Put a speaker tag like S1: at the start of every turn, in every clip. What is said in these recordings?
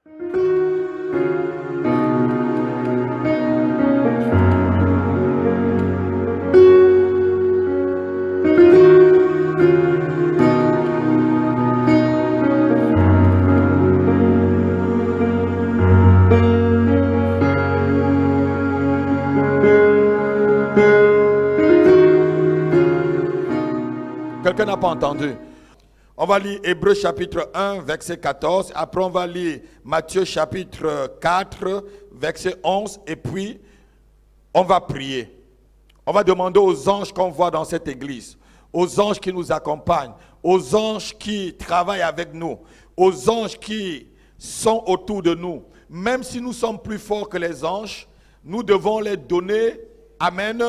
S1: Quelqu'un n'a pas entendu? On va lire Hébreux chapitre 1, verset 14. Après, on va lire Matthieu chapitre 4, verset 11. Et puis, on va prier. On va demander aux anges qu'on voit dans cette église, aux anges qui nous accompagnent, aux anges qui travaillent avec nous, aux anges qui sont autour de nous. Même si nous sommes plus forts que les anges, nous devons les donner, amen,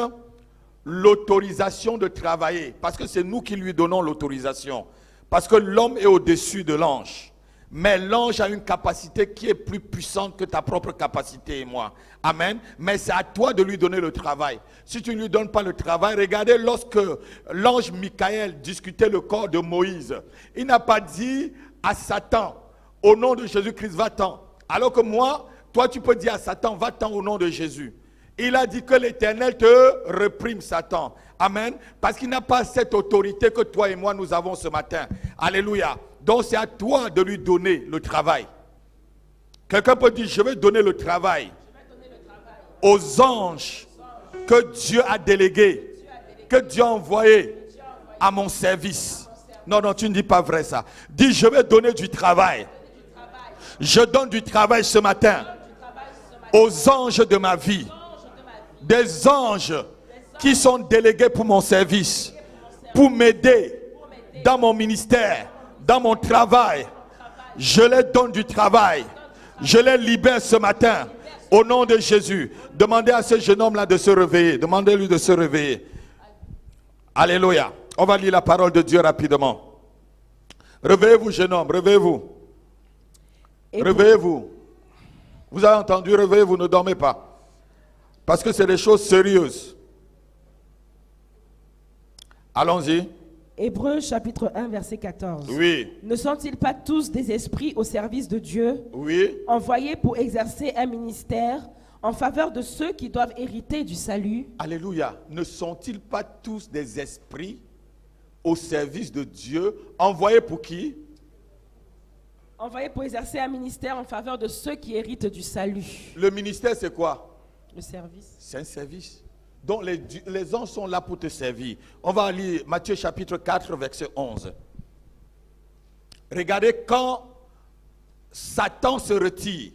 S1: l'autorisation de travailler. Parce que c'est nous qui lui donnons l'autorisation. Parce que l'homme est au-dessus de l'ange. Mais l'ange a une capacité qui est plus puissante que ta propre capacité et moi. Amen. Mais c'est à toi de lui donner le travail. Si tu ne lui donnes pas le travail, regardez lorsque l'ange Michael discutait le corps de Moïse. Il n'a pas dit à Satan, au nom de Jésus-Christ, va-t'en. Alors que moi, toi tu peux dire à Satan, va-t'en au nom de Jésus. Il a dit que l'Éternel te réprime, Satan. Amen. Parce qu'il n'a pas cette autorité que toi et moi nous avons ce matin. Alléluia. Donc c'est à toi de lui donner le travail. Quelqu'un peut dire, je vais donner le travail aux anges que Dieu a délégués, que Dieu a envoyés à mon service. Non, non, tu ne dis pas vrai ça. Dis, je vais donner du travail. Je donne du travail ce matin aux anges de ma vie. Des anges qui sont délégués pour mon service, pour m'aider dans mon ministère, dans mon travail. Je les donne du travail. Je les libère ce matin au nom de Jésus. Demandez à ce jeune homme-là de se réveiller. Demandez-lui de se réveiller. Alléluia. On va lire la parole de Dieu rapidement. Réveillez-vous, jeune homme, réveillez-vous. Réveillez-vous. Vous avez entendu, réveillez-vous, ne dormez pas. Parce que c'est des choses sérieuses. Allons-y.
S2: Hébreux chapitre 1 verset 14.
S1: Oui.
S2: Ne sont-ils pas tous des esprits au service de Dieu,
S1: Oui.
S2: envoyés pour exercer un ministère en faveur de ceux qui doivent hériter du salut?
S1: Alléluia. Ne sont-ils pas tous des esprits au service de Dieu, envoyés pour qui?
S2: Envoyés pour exercer un ministère en faveur de ceux qui héritent du salut.
S1: Le ministère, c'est quoi?
S2: Le service.
S1: C'est un service. Donc les anges sont là pour te servir. On va lire Matthieu chapitre 4, verset 11. Regardez, quand Satan se retire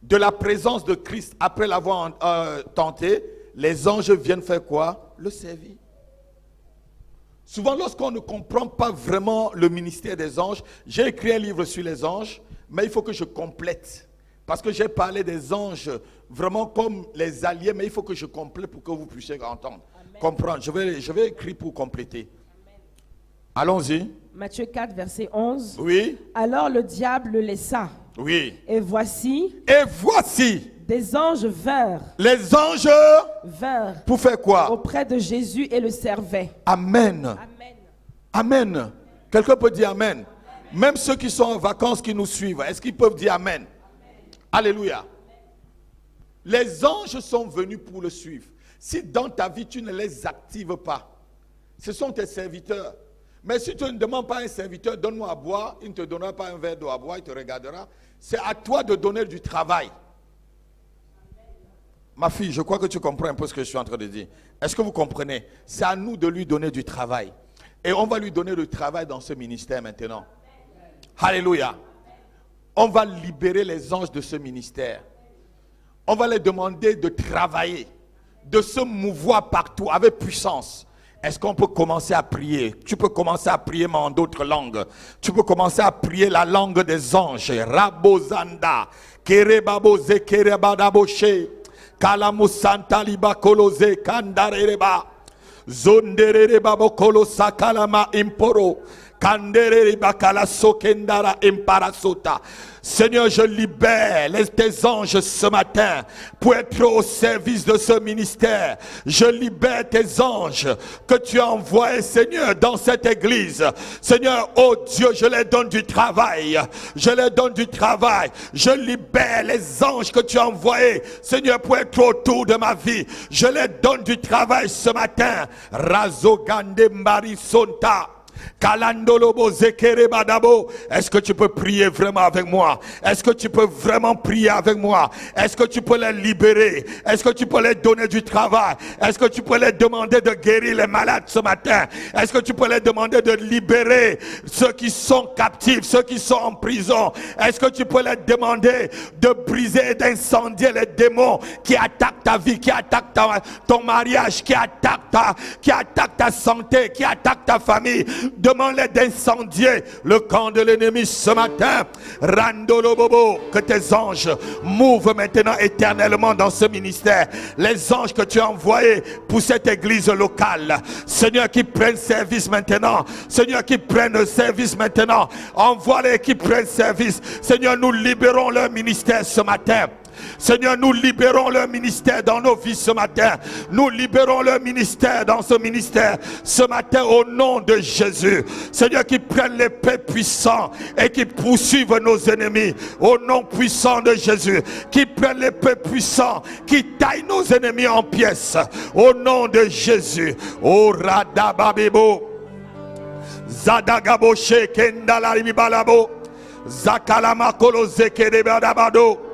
S1: de la présence de Christ après l'avoir tenté, les anges viennent faire quoi? Le servir. Souvent, lorsqu'on ne comprend pas vraiment le ministère des anges, j'ai écrit un livre sur les anges, mais il faut que je complète. Parce que j'ai parlé des anges vraiment comme les alliés, mais il faut que je complète pour que vous puissiez entendre, comprendre. Je vais écrire pour compléter. Allons-y.
S2: Matthieu 4, verset 11.
S1: Oui.
S2: Alors le diable le laissa.
S1: Oui.
S2: Et voici,
S1: des
S2: anges vinrent.
S1: Les anges
S2: vinrent.
S1: Pour faire quoi?
S2: Auprès de Jésus et le servaient.
S1: Amen.
S2: Amen.
S1: Amen. Quelqu'un peut dire amen. Même ceux qui sont en vacances, qui nous suivent, est-ce qu'ils peuvent dire amen? Alléluia. Les anges sont venus pour le suivre. Si dans ta vie, tu ne les actives pas, ce sont tes serviteurs. Mais si tu ne demandes pas à un serviteur, donne-moi à boire, il ne te donnera pas un verre d'eau à boire, il te regardera. C'est à toi de donner du travail. Ma fille, je crois que tu comprends un peu ce que je suis en train de dire. Est-ce que vous comprenez? C'est à nous de lui donner du travail. Et on va lui donner le travail dans ce ministère maintenant. Alléluia. On va libérer les anges de ce ministère. On va les demander de travailler, de se mouvoir partout avec puissance. Est-ce qu'on peut commencer à prier? Tu peux commencer à prier mais en d'autres langues. Tu peux commencer à prier la langue des anges. Rabozanda, kerebaboze, kerebadaboshe, kalamusanta liba koloze, kandarereba, zonderereba bokolo sakalama imporo. Seigneur, je libère tes anges ce matin pour être au service de ce ministère. Je libère tes anges que tu as envoyés, Seigneur, dans cette église. Seigneur, oh Dieu, je leur donne du travail. Je leur donne du travail. Je libère les anges que tu as envoyés, Seigneur, pour être autour de ma vie. Je leur donne du travail ce matin. Razogande Marisonta. Est-ce que tu peux prier vraiment avec moi? Est-ce que tu peux vraiment prier avec moi? Est-ce que tu peux les libérer? Est-ce que tu peux les donner du travail? Est-ce que tu peux les demander de guérir les malades ce matin? Est-ce que tu peux les demander de libérer ceux qui sont captifs, ceux qui sont en prison? Est-ce que tu peux les demander de briser et d'incendier les démons qui attaquent ta vie, qui attaquent ton mariage, qui attaquent ta santé, qui attaquent ta famille? Demande-les d'incendier le camp de l'ennemi ce matin. Randolo Bobo, que tes anges mouvent maintenant éternellement dans ce ministère. Les anges que tu as envoyés pour cette église locale, Seigneur, qui prennent service maintenant. Seigneur, qui prennent service maintenant. Envoie-les qui prennent service. Seigneur, nous libérons leur ministère ce matin. Seigneur, nous libérons leur ministère dans nos vies ce matin. Nous libérons leur ministère dans ce ministère ce matin au nom de Jésus. Seigneur, qui prennent l'épée puissante et qui poursuivent nos ennemis au nom puissant de Jésus. Qui prennent l'épée puissante, qui taillent nos ennemis en pièces au nom de Jésus. Oh Radababebo Zadagaboshe Kendalaribalabo Zakalamakolo Zekedebadabado.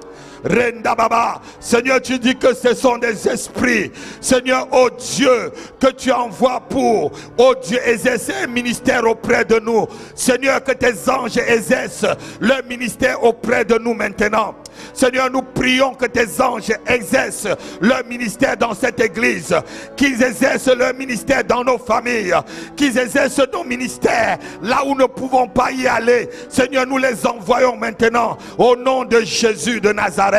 S1: Renda Baba. Seigneur, tu dis que ce sont des esprits, Seigneur, oh Dieu, que tu envoies pour, oh Dieu, exercer un ministère auprès de nous. Seigneur, que tes anges exercent leur ministère auprès de nous maintenant. Seigneur, nous prions que tes anges exercent leur ministère dans cette église, qu'ils exercent leur ministère dans nos familles, qu'ils exercent nos ministères là où nous ne pouvons pas y aller. Seigneur, nous les envoyons maintenant au nom de Jésus de Nazareth.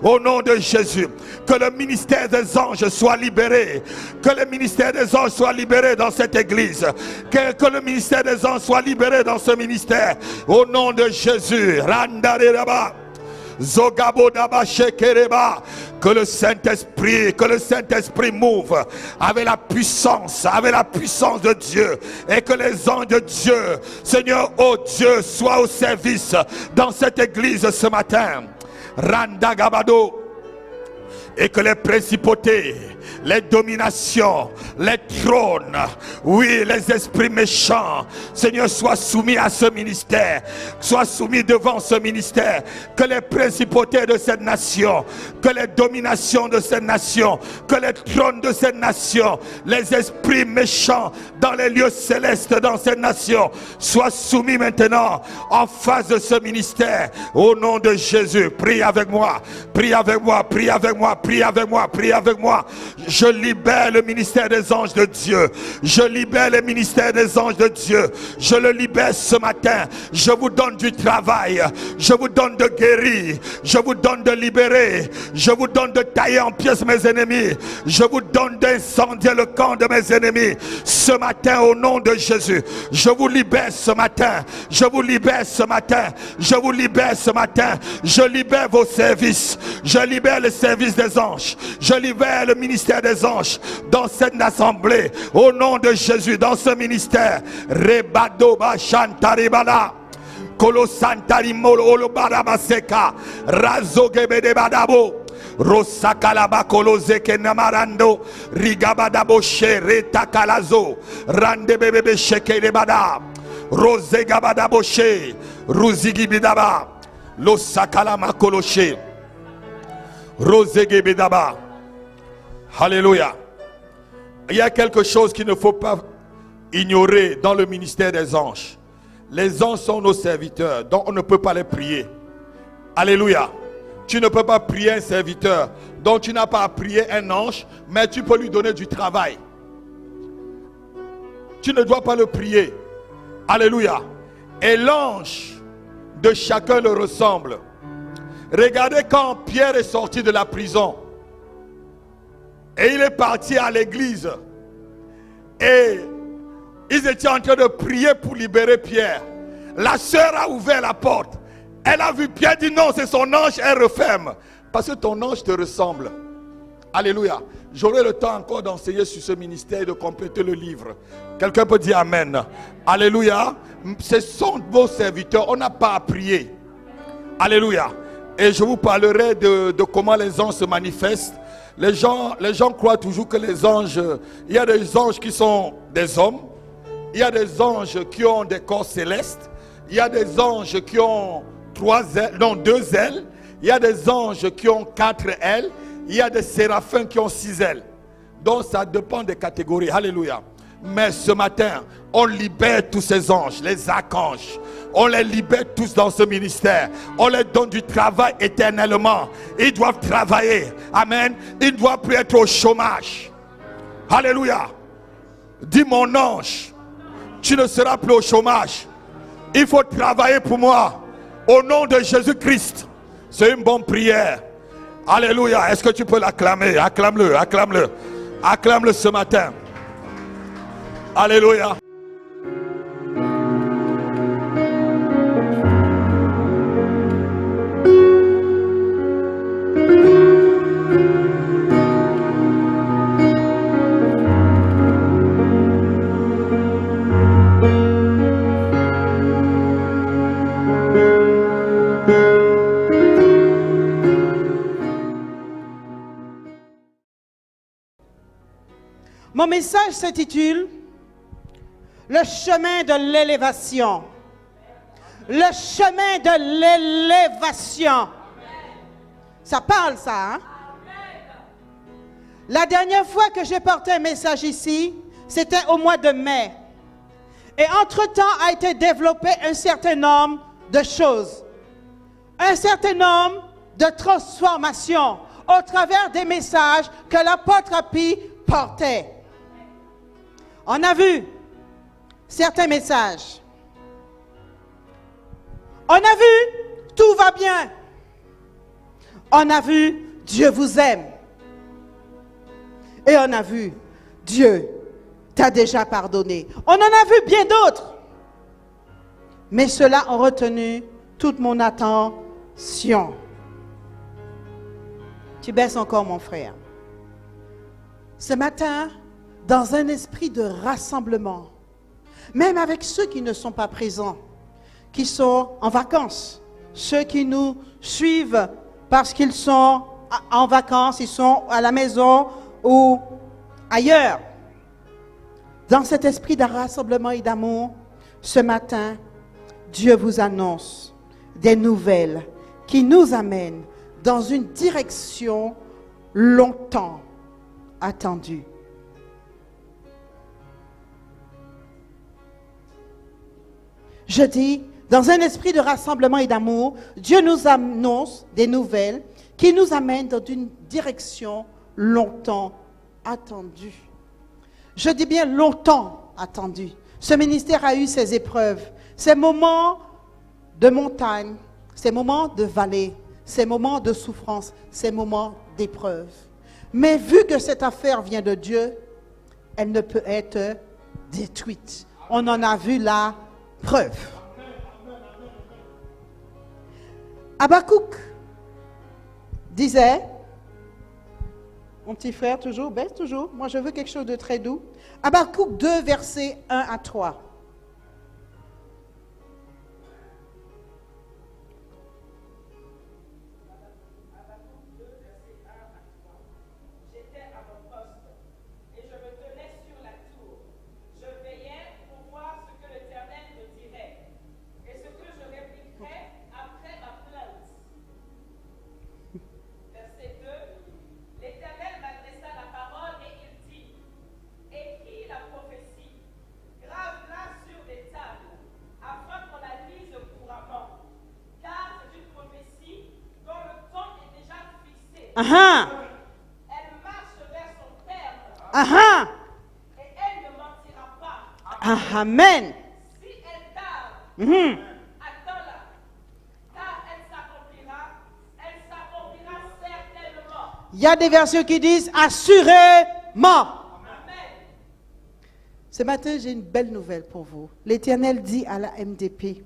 S1: Au nom de Jésus, que le ministère des anges soit libéré, que le ministère des anges soit libéré dans cette église, que le ministère des anges soit libéré dans ce ministère. Au nom de Jésus, Randareba. Que le Saint-Esprit move avec la puissance de Dieu, et que les anges de Dieu, Seigneur, oh Dieu, soient au service dans cette église ce matin. Randagabado. Et que les principautés, les dominations, les trônes, oui, les esprits méchants, Seigneur, soient soumis à ce ministère, soient soumis devant ce ministère. Que les principautés de cette nation, que les dominations de cette nation, que les trônes de cette nation, les esprits méchants dans les lieux célestes dans cette nation soient soumis maintenant en face de ce ministère. Au nom de Jésus, prie avec moi, prie avec moi, prie avec moi. Prie avec moi, prie avec moi. Je libère le ministère des anges de Dieu. Je libère le ministère des anges de Dieu. Je le libère ce matin. Je vous donne du travail. Je vous donne de guérir. Je vous donne de libérer. Je vous donne de tailler en pièces mes ennemis. Je vous donne d'incendier le camp de mes ennemis. Ce matin, au nom de Jésus, je vous libère ce matin. Je vous libère ce matin. Je vous libère ce matin. Je libère vos services. Je libère le service des anges. Je libère le ministère des anges dans cette assemblée au nom de Jésus, dans ce ministère. Rebadoba Chantaribala Kolo Santarimolo Olobarabaseka Razogebede Badabo Rosakalaba Kolo Zekenamarando Rigabadabo Shere Takalazo Randebebe Shekere Bada Rosegabadabo She Ruzigibidaba Losakalama Koloshe Rosegebedaba. Alléluia. Il y a quelque chose qu'il ne faut pas ignorer dans le ministère des anges. Les anges sont nos serviteurs, donc on ne peut pas les prier. Alléluia. Tu ne peux pas prier un serviteur, donc tu n'as pas à prier un ange, mais tu peux lui donner du travail. Tu ne dois pas le prier. Alléluia. Et l'ange de chacun le ressemble. Regardez quand Pierre est sorti de la prison et il est parti à l'église et Ils étaient en train de prier pour libérer Pierre. La sœur a ouvert la porte. Elle a vu Pierre, dit non, c'est son ange, elle referme. Parce que ton ange te ressemble. Alléluia. J'aurai le temps encore d'enseigner sur ce ministère et de compléter le livre. Quelqu'un peut dire Amen. Alléluia. Ce sont vos serviteurs. On n'a pas à prier. Alléluia. Et je vous parlerai de comment les anges se manifestent. Les gens croient toujours que les anges, il y a des anges qui sont des hommes. Il y a des anges qui ont des corps célestes. Il y a des anges qui ont 2 ailes. Il y a des anges qui ont 4 ailes. Il y a des séraphins qui ont 6 ailes. Donc ça dépend des catégories. Alléluia. Mais ce matin, on libère tous ces anges, les archanges. On les libère tous dans ce ministère. On leur donne du travail éternellement. Ils doivent travailler. Amen. Ils ne doivent plus être au chômage. Alléluia. Dis mon ange, tu ne seras plus au chômage. Il faut travailler pour moi. Au nom de Jésus-Christ. C'est une bonne prière. Alléluia. Est-ce que tu peux l'acclamer? Acclame-le, acclame-le. Acclame-le ce matin. Alléluia.
S3: Mon message s'intitule « Le chemin de l'élévation ». Le chemin de l'élévation. Ça parle, ça, hein? La dernière fois que j'ai porté un message ici, c'était au mois de mai. Et entre-temps a été développé un certain nombre de choses. Un certain nombre de transformations au travers des messages que l'apôtre Api portait. On a vu certains messages. On a vu tout va bien. On a vu Dieu vous aime. Et on a vu Dieu t'a déjà pardonné. On en a vu bien d'autres. Mais ceux-là ont retenu toute mon attention. Tu baisses encore, mon frère. Ce matin, dans un esprit de rassemblement, même avec ceux qui ne sont pas présents, qui sont en vacances, ceux qui nous suivent parce qu'ils sont en vacances, ils sont à la maison ou ailleurs. Dans cet esprit de rassemblement et d'amour, ce matin, Dieu vous annonce des nouvelles qui nous amènent dans une direction longtemps attendue. Je dis, dans un esprit de rassemblement et d'amour, Dieu nous annonce des nouvelles qui nous amènent dans une direction longtemps attendue. Je dis bien longtemps attendue. Ce ministère a eu ses épreuves, ses moments de montagne, ses moments de vallée, ses moments de souffrance, ses moments d'épreuve. Mais vu que cette affaire vient de Dieu, elle ne peut être détruite. On en a vu la preuve. Habakkuk disait, mon petit frère toujours, baisse toujours, moi je veux quelque chose de très doux. Habakkuk 2, versets 1 à 3. Elle marche vers son terme. Et elle ne mentira pas. Amen. Si elle tarde, attends-la. Car elle s'accomplira certainement. Il y a des versions qui disent assurément. Amen. Ce matin, j'ai une belle nouvelle pour vous. L'Éternel dit à la MDP,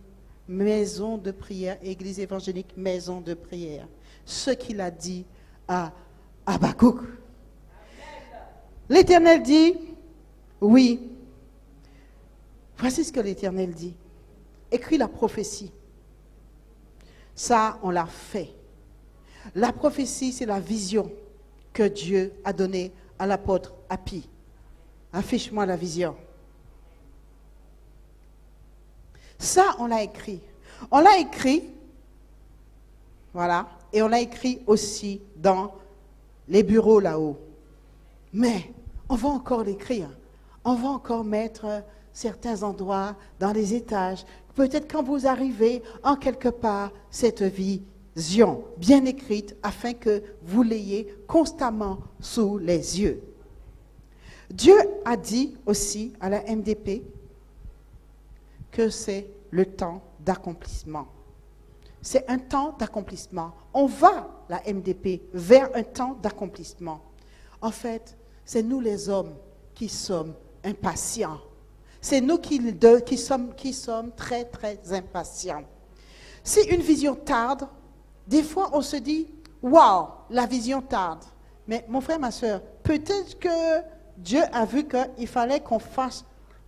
S3: maison de prière, église évangélique, maison de prière, ce qu'il a dit à Habakkuk. L'Éternel dit, oui, voici ce que l'Éternel dit. Écris la prophétie. Ça, on l'a fait. La prophétie, c'est la vision que Dieu a donnée à l'apôtre Hapi. Affiche-moi la vision. Ça, on l'a écrit. On l'a écrit, voilà, et on l'a écrit aussi dans les bureaux là-haut. Mais on va encore l'écrire. On va encore mettre certains endroits dans les étages. Peut-être quand vous arrivez en quelque part, cette vision bien écrite afin que vous l'ayez constamment sous les yeux. Dieu a dit aussi à la MDP que c'est le temps d'accomplissement. C'est un temps d'accomplissement. On va, la MDP, vers un temps d'accomplissement. En fait, c'est nous les hommes qui sommes impatients. C'est nous qui sommes très, très impatients. Si une vision tarde, des fois on se dit, waouh, la vision tarde. Mais mon frère, ma soeur, peut-être que Dieu a vu qu'il fallait qu'on fasse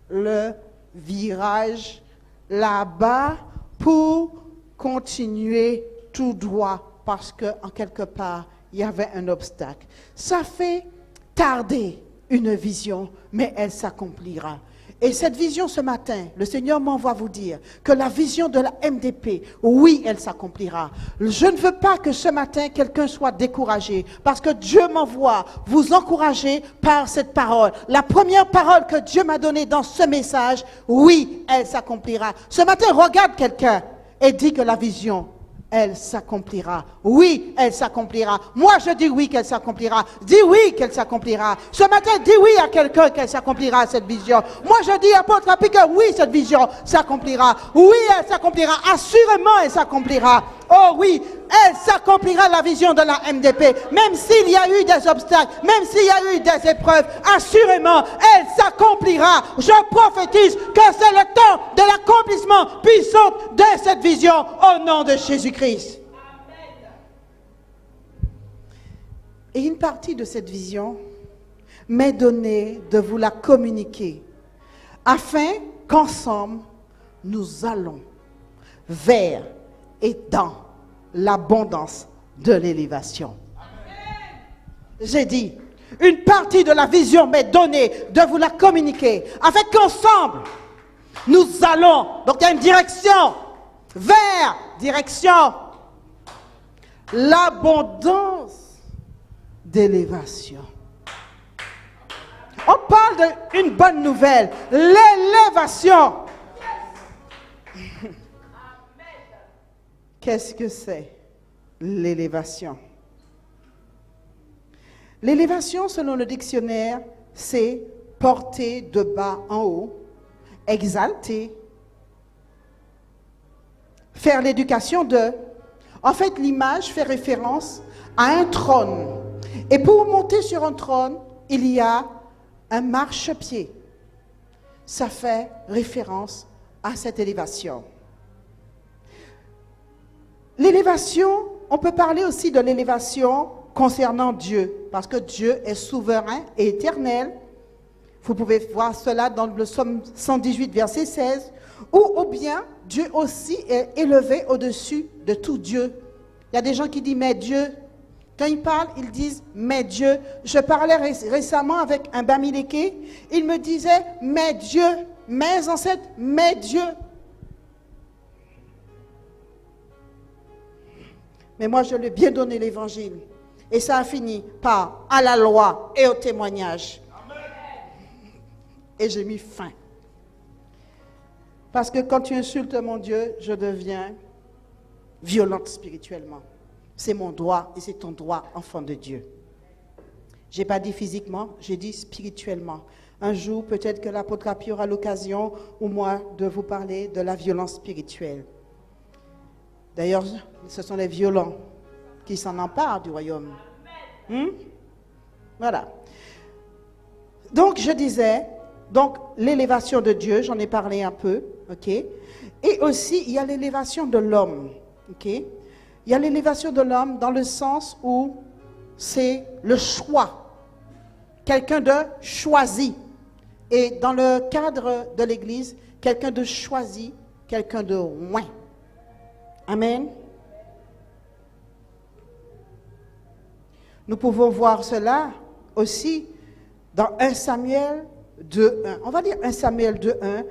S3: le virage là-bas pour continuer tout droit parce qu'en quelque part, il y avait un obstacle. Ça fait tarder une vision, mais elle s'accomplira. Et cette vision ce matin, le Seigneur m'envoie vous dire que la vision de la MDP, oui, elle s'accomplira. Je ne veux pas que ce matin, quelqu'un soit découragé, parce que Dieu m'envoie vous encourager par cette parole. La première parole que Dieu m'a donnée dans ce message, oui, elle s'accomplira. Ce matin, regarde quelqu'un et dis que la vision, elle s'accomplira. Oui, elle s'accomplira. Moi, je dis oui qu'elle s'accomplira. Dis oui qu'elle s'accomplira. Ce matin, dis oui à quelqu'un qu'elle s'accomplira, cette vision. Moi, je dis à apôtre Hapi que oui, cette vision s'accomplira. Oui, elle s'accomplira. Assurément, elle s'accomplira. Oh oui, elle s'accomplira, la vision de la MDP. Même s'il y a eu des obstacles, même s'il y a eu des épreuves, assurément, elle s'accomplira. Je prophétise que c'est le temps de l'accomplissement puissant de cette vision au nom de Jésus-Christ. Et une partie de cette vision m'est donnée de vous la communiquer afin qu'ensemble, nous allons vers et dans l'abondance de l'élévation. J'ai dit, une partie de la vision m'est donnée de vous la communiquer, afin qu'ensemble, nous allons, donc il y a une direction, vers, direction, l'abondance d'élévation. On parle d'une bonne nouvelle, l'élévation. Qu'est-ce que c'est l'élévation? L'élévation, selon le dictionnaire, c'est porter de bas en haut, exalter, faire l'éducation de. En fait, l'image fait référence à un trône. Et pour monter sur un trône, il y a un marchepied. Ça fait référence à cette élévation. L'élévation, on peut parler aussi de l'élévation concernant Dieu, parce que Dieu est souverain et éternel. Vous pouvez voir cela dans le psaume 118, verset 16, ou bien Dieu aussi est élevé au-dessus de tout Dieu. Il y a des gens qui disent, mais Dieu, quand ils parlent, ils disent, mais Dieu. Je parlais récemment avec un Bamiléké, il me disait, mais Dieu, mes ancêtres, mais Dieu. Mais moi, je lui ai bien donné l'évangile. Et ça a fini par à la loi et au témoignage. Amen. Et j'ai mis fin. Parce que quand tu insultes mon Dieu, je deviens violente spirituellement. C'est mon droit et c'est ton droit, enfant de Dieu. Je n'ai pas dit physiquement, j'ai dit spirituellement. Un jour, peut-être que l'apôtre Hapi aura l'occasion, ou moi, de vous parler de la violence spirituelle. D'ailleurs, ce sont les violents qui s'en emparent du royaume. Voilà. Donc, je disais, Donc, l'élévation de Dieu, j'en ai parlé un peu, ok? Et aussi, il y a l'élévation de l'homme, ok? Il y a l'élévation de l'homme dans le sens où c'est le choix. Quelqu'un de choisi. Et dans le cadre de l'Église, quelqu'un de choisi, quelqu'un de loin. Amen. Nous pouvons voir cela aussi dans 1 Samuel 2.1. On va dire 1 Samuel 2.1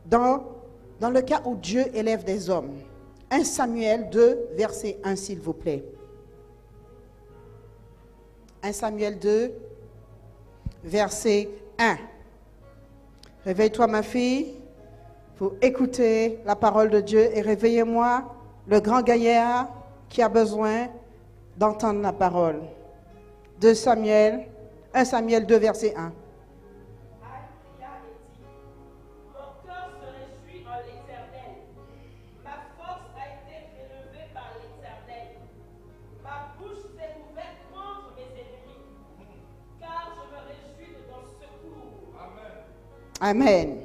S3: dans le cas où Dieu élève des hommes. 1 Samuel 2, verset 1, s'il vous plaît. 1 Samuel 2, verset 1. Réveille-toi, ma fille, pour écouter la parole de Dieu et réveillez-moi, le grand gaillard qui a besoin d'entendre la parole. 1 Samuel 2, verset 1. Amen.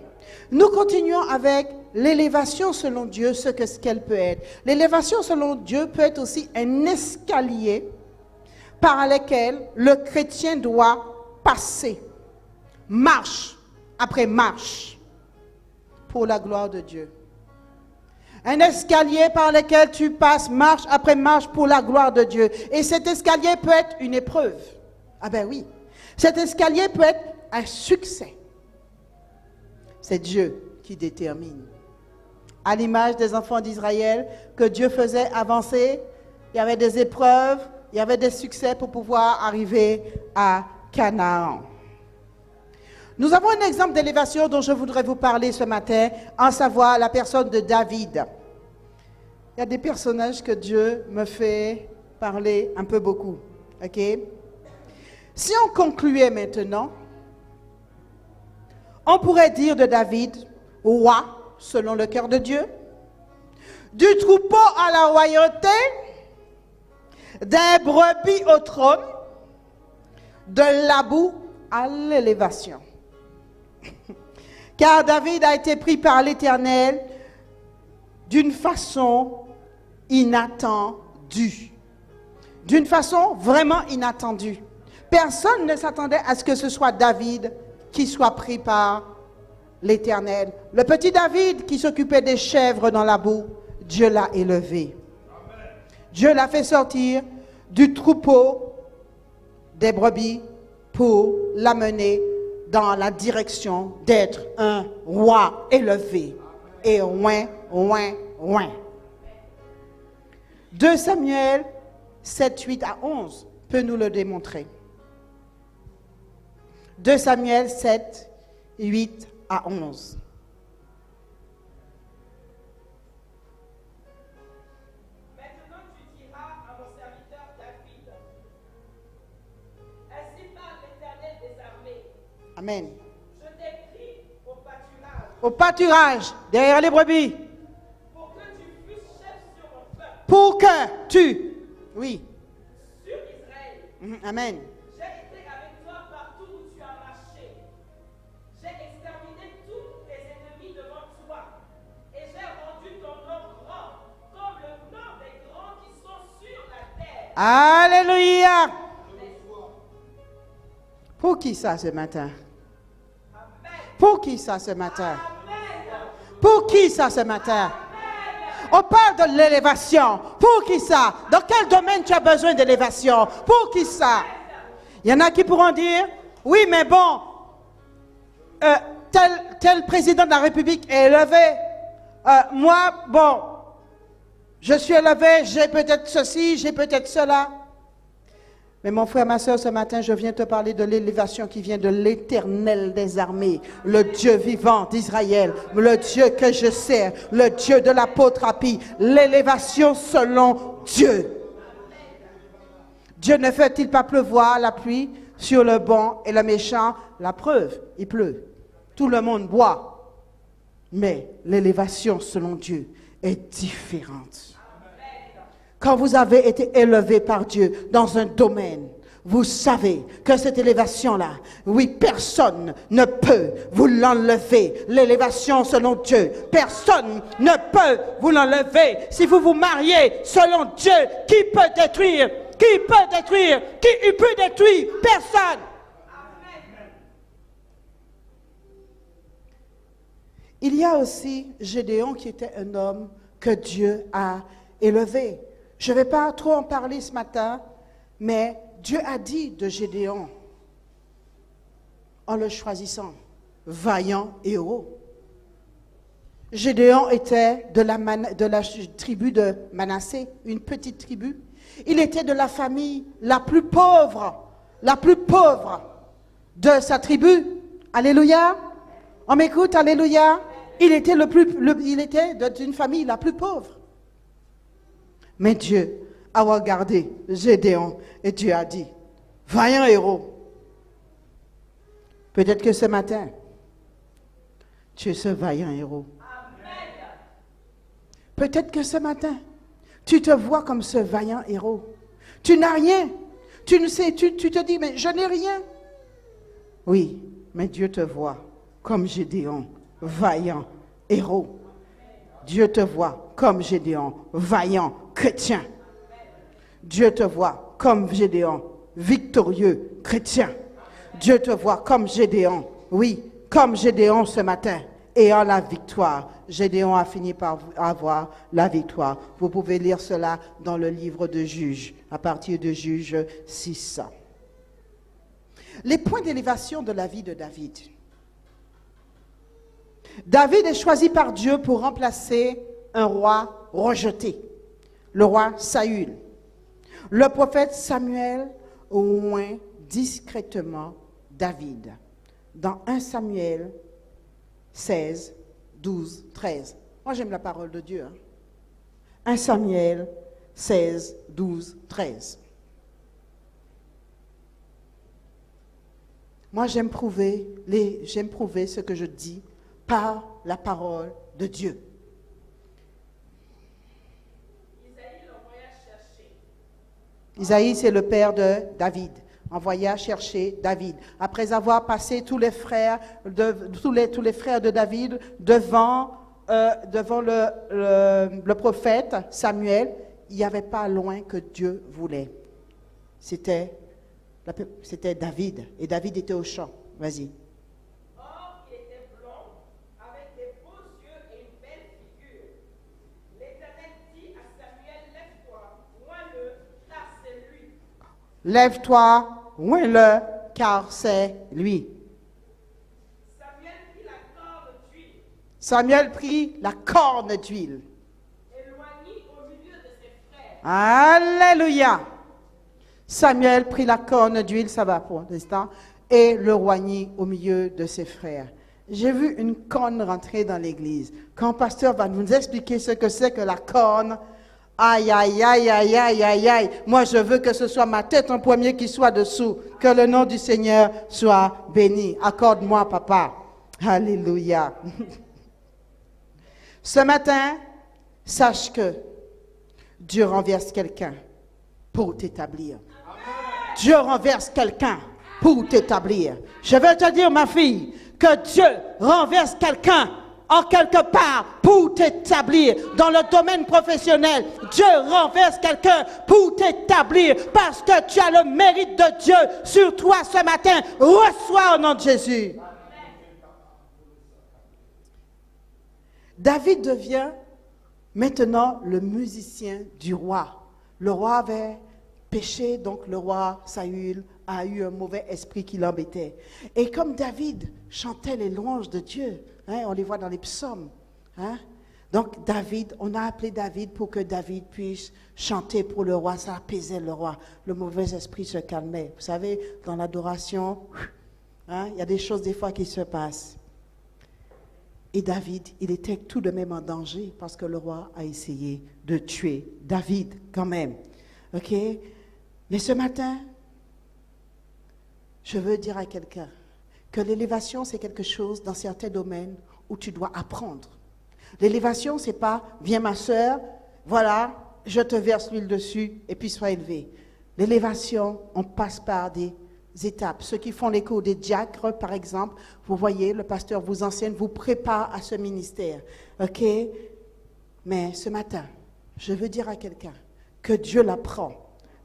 S3: Nous continuons avec l'élévation selon Dieu, ce qu'elle peut être. L'élévation selon Dieu peut être aussi un escalier par lequel le chrétien doit passer, marche après marche, pour la gloire de Dieu. Un escalier par lequel tu passes, marche après marche, pour la gloire de Dieu. Et cet escalier peut être une épreuve. Ah ben oui. Cet escalier peut être un succès. C'est Dieu qui détermine. À l'image des enfants d'Israël que Dieu faisait avancer, il y avait des épreuves, il y avait des succès pour pouvoir arriver à Canaan. Nous avons un exemple d'élévation dont je voudrais vous parler ce matin, en savoir la personne de David. Il y a des personnages que Dieu me fait parler un peu beaucoup. Ok? Si on concluait maintenant, on pourrait dire de David, roi selon le cœur de Dieu, du troupeau à la royauté, des brebis au trône, de la boue à l'élévation. Car David a été pris par l'Éternel d'une façon inattendue. D'une façon vraiment inattendue. Personne ne s'attendait à ce que ce soit David qui soit pris par l'Éternel. Le petit David qui s'occupait des chèvres dans la boue, Dieu l'a élevé. Amen. Dieu l'a fait sortir du troupeau des brebis pour l'amener dans la direction d'être un roi élevé. Et ouin. 2 Samuel 7, 8 à 11 peut nous le démontrer. 2 Samuel 7, 8 à 11.
S2: Maintenant tu diras à mon serviteur David, ainsi parle l'Éternel des armées.
S3: Amen.
S2: Je t'ai pris au pâturage.
S3: Au pâturage, derrière les brebis.
S2: Pour que tu fusses chef sur mon peuple.
S3: Pour que tu, oui.
S2: Sur Israël.
S3: Amen.
S2: J'ai été avec toi partout où tu as marché. J'ai exterminé tous tes ennemis devant toi. Et j'ai rendu ton nom grand, comme le nom des grands qui sont sur la terre.
S3: Alléluia. Pour qui ça ce matin?
S2: Amen.
S3: Pour qui ça ce matin?
S2: Amen.
S3: Pour qui ça ce matin? On parle de l'élévation. Pour qui ça? Dans quel domaine tu as besoin d'élévation? Pour qui ça? Il y en a qui pourront dire, oui, mais bon, tel président de la République est élevé. Moi, bon, je suis élevé, j'ai peut-être ceci, j'ai peut-être cela. Mais mon frère, ma soeur, ce matin, je viens te parler de l'élévation qui vient de l'Éternel des armées, le Dieu vivant d'Israël, le Dieu que je sers, le Dieu de l'apôtre Apis, l'élévation selon Dieu. Dieu ne fait-il pas pleuvoir la pluie sur le bon et le méchant? La preuve, il pleut. Tout le monde boit. Mais l'élévation selon Dieu est différente. Quand vous avez été élevé par Dieu dans un domaine, vous savez que cette élévation-là, oui, personne ne peut vous l'enlever. L'élévation selon Dieu, personne ne peut vous l'enlever. Si vous vous mariez selon Dieu, qui peut détruire? Qui peut détruire? Qui peut détruire? Personne. Il y a aussi Gédéon qui était un homme que Dieu a élevé. Je ne vais pas trop en parler ce matin, mais Dieu a dit de Gédéon, en le choisissant, vaillant héros. Gédéon était de la tribu de Manassé, une petite tribu. Il était de la famille la plus pauvre de sa tribu. Alléluia. On m'écoute, alléluia. Il était d'une famille la plus pauvre. Mais Dieu a regardé Gédéon et Dieu a dit, vaillant héros. Peut-être que ce matin, tu es ce vaillant héros. Peut-être que ce matin, tu te vois comme ce vaillant héros. Tu n'as rien. Tu ne sais, tu te dis, mais je n'ai rien. Oui, mais Dieu te voit comme Gédéon, vaillant héros. Dieu te voit comme Gédéon, vaillant chrétien. Dieu te voit comme Gédéon, victorieux chrétien. Dieu te voit comme Gédéon, oui, comme Gédéon ce matin, ayant la victoire. Gédéon a fini par avoir la victoire. Vous pouvez lire cela dans le livre de Juges, à partir de Juges 6. Les points d'élévation de la vie de David. David est choisi par Dieu pour remplacer un roi rejeté, le roi Saül. Le prophète Samuel oint discrètement David dans 1 Samuel 16, 12, 13. Moi, j'aime la parole de Dieu. 1 Samuel 16, 12, 13. Moi, j'aime prouver ce que je dis par la parole de Dieu. Isaïe, c'est le père de David. Envoya chercher David. Après avoir passé tous les frères de David devant le prophète Samuel, il n'y avait pas loin que Dieu voulait. C'était David. Et David était au champ. Vas-y.
S2: Or, il était blond, avec des beaux yeux et une belle figure. L'Éternel dit à Samuel, lève-toi, oins-le, car c'est lui.
S3: Lève-toi, oins-le, car c'est lui.
S2: Samuel prit la corne d'huile,
S3: Samuel prit la corne d'huile.
S2: éloignit au milieu de ses frères.
S3: Alléluia. Samuel prit la corne d'huile, ça va pour l'instant, et le roignit au milieu de ses frères. J'ai vu une corne rentrer dans l'église. Quand le pasteur va nous expliquer ce que c'est que la corne, aïe, aïe, aïe, aïe, aïe, aïe, aïe. Moi, je veux que ce soit ma tête en premier qui soit dessous. Que le nom du Seigneur soit béni. Accorde-moi, papa. Alléluia. Ce matin, sache que Dieu renverse quelqu'un pour t'établir. Dieu renverse quelqu'un pour t'établir. Je veux te dire, ma fille, que Dieu renverse quelqu'un en quelque part pour t'établir dans le domaine professionnel. Dieu renverse quelqu'un pour t'établir parce que tu as le mérite de Dieu sur toi ce matin. Reçois au nom de Jésus. David devient maintenant le musicien du roi. Le roi avait péché, donc le roi Saül a eu un mauvais esprit qui l'embêtait. Et comme David chantait les louanges de Dieu, on les voit dans les psaumes. Donc David, on a appelé David pour que David puisse chanter pour le roi, ça apaisait le roi. Le mauvais esprit se calmait. Vous savez, dans l'adoration, il y a des choses des fois qui se passent. Et David, il était tout de même en danger parce que le roi a essayé de tuer David quand même. OK? Mais ce matin, je veux dire à quelqu'un que l'élévation, c'est quelque chose dans certains domaines où tu dois apprendre. L'élévation, c'est pas, viens ma soeur, voilà, je te verse l'huile dessus et puis sois élevé. L'élévation, on passe par des étapes. Ceux qui font les cours des diacres, par exemple, vous voyez, le pasteur vous enseigne, vous prépare à ce ministère. OK? Mais ce matin, je veux dire à quelqu'un que Dieu l'apprend,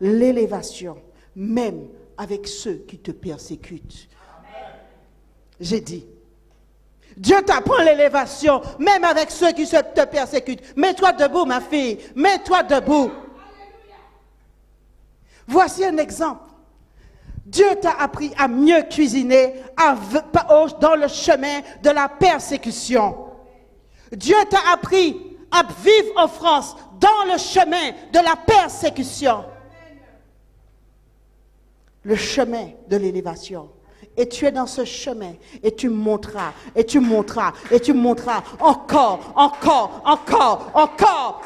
S3: l'élévation, même avec ceux qui te persécutent. J'ai dit, Dieu t'apprend l'élévation, même avec ceux qui te persécutent. Mets-toi debout, ma fille, mets-toi debout. Voici un exemple. Dieu t'a appris à mieux cuisiner dans le chemin de la persécution. Dieu t'a appris à vivre en France dans le chemin de la persécution. Le chemin de l'élévation. Et tu es dans ce chemin et tu monteras, et tu monteras, et tu monteras encore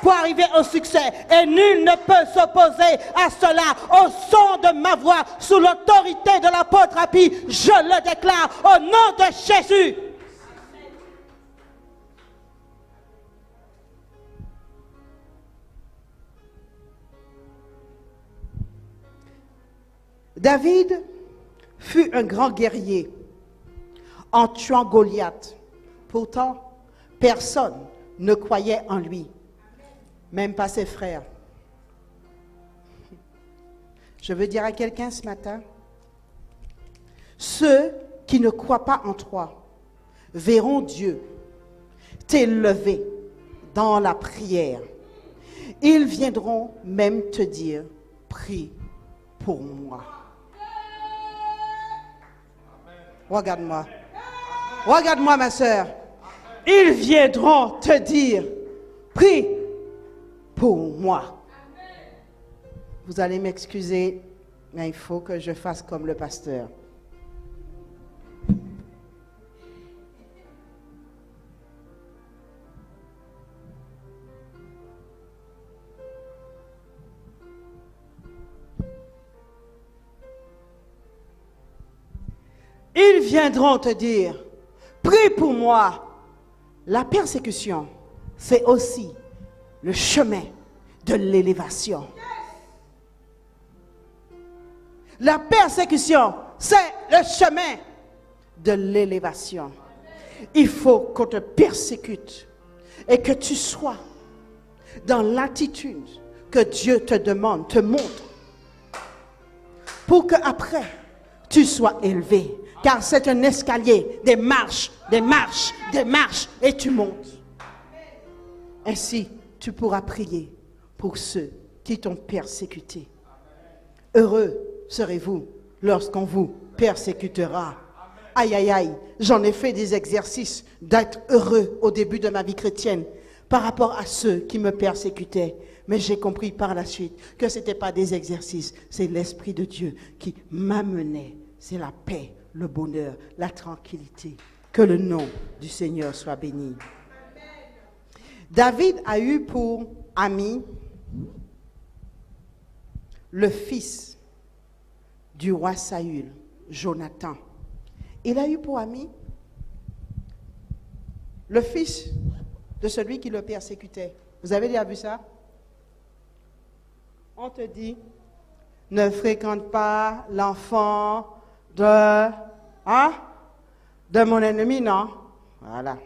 S3: pour arriver au succès. Et nul ne peut s'opposer à cela. Au son de ma voix, sous l'autorité de l'apôtre Apis, je le déclare au nom de Jésus. David fut un grand guerrier en tuant Goliath. Pourtant, personne ne croyait en lui, même pas ses frères. Je veux dire à quelqu'un ce matin, ceux qui ne croient pas en toi verront Dieu t'élever dans la prière. Ils viendront même te dire, prie pour moi. Regarde-moi. Regarde-moi, ma sœur. Ils viendront te dire, prie pour moi. Vous allez m'excuser, mais il faut que je fasse comme le pasteur. Ils viendront te dire, prie pour moi. La persécution, c'est aussi le chemin de l'élévation. La persécution, c'est le chemin de l'élévation. Il faut qu'on te persécute et que tu sois dans l'attitude que Dieu te demande, te montre, pour qu'après, tu sois élevé. Car c'est un escalier, des marches, et tu montes. Ainsi, tu pourras prier pour ceux qui t'ont persécuté. Heureux serez-vous lorsqu'on vous persécutera. Aïe, aïe, aïe, j'en ai fait des exercices d'être heureux au début de ma vie chrétienne par rapport à ceux qui me persécutaient. Mais j'ai compris par la suite que ce n'était pas des exercices, c'est l'Esprit de Dieu qui m'amenait. C'est la paix, le bonheur, la tranquillité. Que le nom du Seigneur soit béni. David a eu pour ami le fils du roi Saül, Jonathan. Il a eu pour ami le fils de celui qui le persécutait. Vous avez déjà vu ça? On te dit, ne fréquente pas l'enfant de mon ennemi, non? Voilà.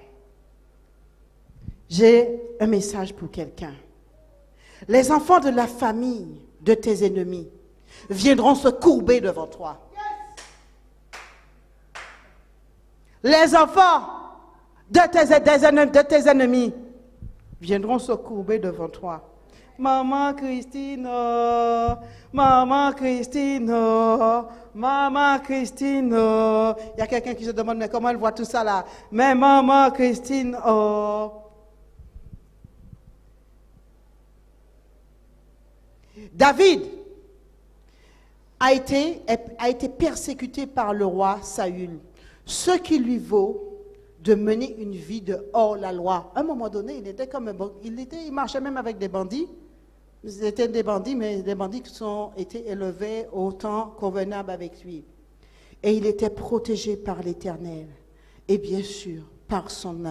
S3: J'ai un message pour quelqu'un. Les enfants de la famille de tes ennemis viendront se courber devant toi. Les enfants de tes ennemis viendront se courber devant toi. Maman Christine, Maman Christine, Maman Christine. Il y a quelqu'un qui se demande, mais comment elle voit tout ça là? Mais Maman Christine, oh. David a été persécuté par le roi Saül, ce qui lui vaut de mener une vie de hors la loi. À un moment donné, il marchait même avec des bandits. C'était des bandits, mais des bandits qui ont été élevés au temps convenable avec lui. Et il était protégé par l'Éternel. Et bien sûr, par son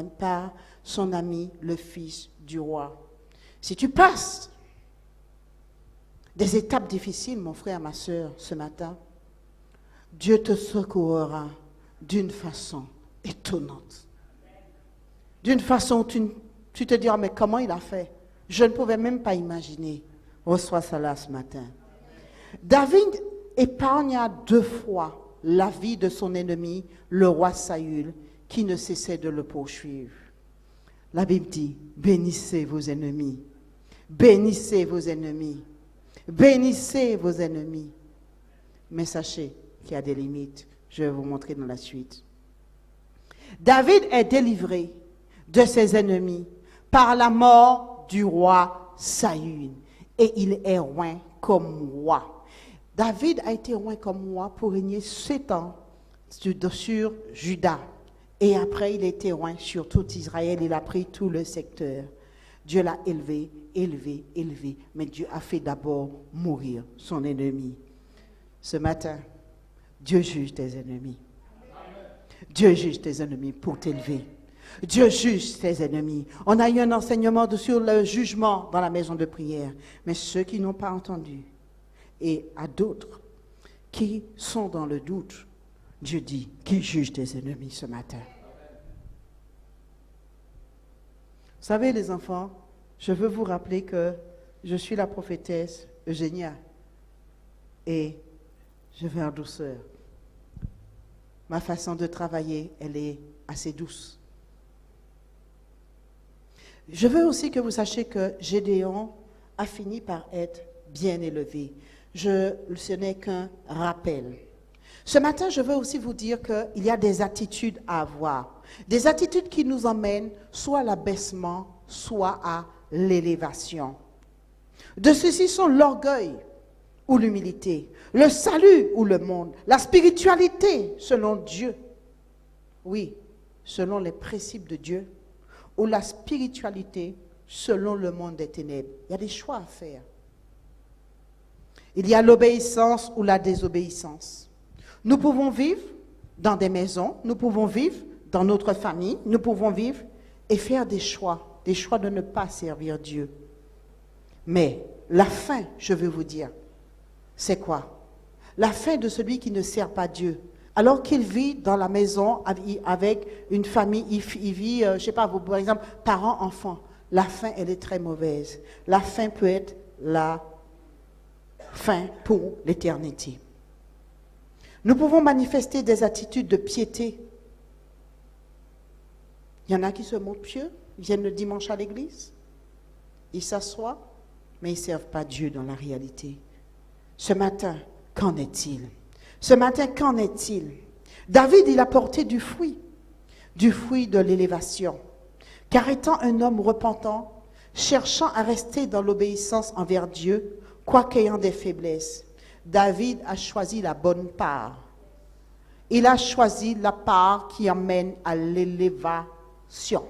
S3: ami, le fils du roi. Si tu passes des étapes difficiles, mon frère, ma soeur, ce matin, Dieu te secourra d'une façon étonnante. D'une façon où tu te diras, mais comment il a fait? Je ne pouvais même pas imaginer. Reçois cela ce matin. David épargna 2 fois la vie de son ennemi, le roi Saül, qui ne cessait de le poursuivre. La Bible dit, bénissez vos ennemis, bénissez vos ennemis, bénissez vos ennemis. Mais sachez qu'il y a des limites. Je vais vous montrer dans la suite. David est délivré de ses ennemis par la mort du roi Saül. Et il est roi comme roi. David a été roi comme roi pour régner 7 ans sur Juda. Et après, il a été roi sur tout Israël. Il a pris tout le secteur. Dieu l'a élevé, élevé, élevé. Mais Dieu a fait d'abord mourir son ennemi. Ce matin, Dieu juge tes ennemis. Dieu juge tes ennemis pour t'élever. Dieu juge tes ennemis. On a eu un enseignement sur le jugement dans la maison de prière. Mais ceux qui n'ont pas entendu, et à d'autres qui sont dans le doute, Dieu dit qu'il juge tes ennemis ce matin. Vous savez, les enfants, je veux vous rappeler que je suis la prophétesse Eugénia et je vais en douceur. Ma façon de travailler, elle est assez douce. Je veux aussi que vous sachiez que Gédéon a fini par être bien élevé. Ce n'est qu'un rappel. Ce matin, je veux aussi vous dire qu'il y a des attitudes à avoir. Des attitudes qui nous emmènent soit à l'abaissement, soit à l'élévation. De ceux-ci sont l'orgueil ou l'humilité, le salut ou le monde, la spiritualité selon Dieu. Oui, selon les principes de Dieu, ou la spiritualité selon le monde des ténèbres. Il y a des choix à faire. Il y a l'obéissance ou la désobéissance. Nous pouvons vivre dans des maisons, nous pouvons vivre dans notre famille, nous pouvons vivre et faire des choix de ne pas servir Dieu. Mais la fin, je veux vous dire, c'est quoi? La fin de celui qui ne sert pas Dieu. Alors qu'il vit dans la maison avec une famille, il vit, je ne sais pas, par exemple, parents, enfants. La fin, elle est très mauvaise. La fin peut être la fin pour l'éternité. Nous pouvons manifester des attitudes de piété. Il y en a qui se montrent pieux, ils viennent le dimanche à l'église, ils s'assoient, mais ils ne servent pas Dieu dans la réalité. Ce matin, qu'en est-il? Ce matin, qu'en est-il? David, il a porté du fruit de l'élévation. Car étant un homme repentant, cherchant à rester dans l'obéissance envers Dieu, quoiqu'ayant des faiblesses, David a choisi la bonne part. Il a choisi la part qui emmène à l'élévation.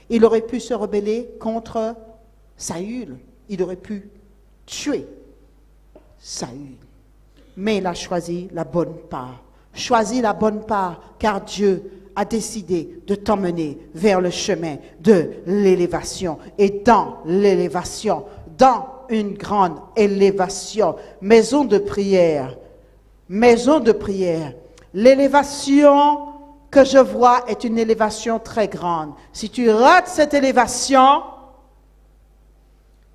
S3: Il aurait pu se rebeller contre Saül. Il aurait pu tuer Saül. Mais il a choisi la bonne part. Choisi la bonne part, car Dieu a décidé de t'emmener vers le chemin de l'élévation. Et dans l'élévation, dans une grande élévation, maison de prière, l'élévation que je vois est une élévation très grande. Si tu rates cette élévation,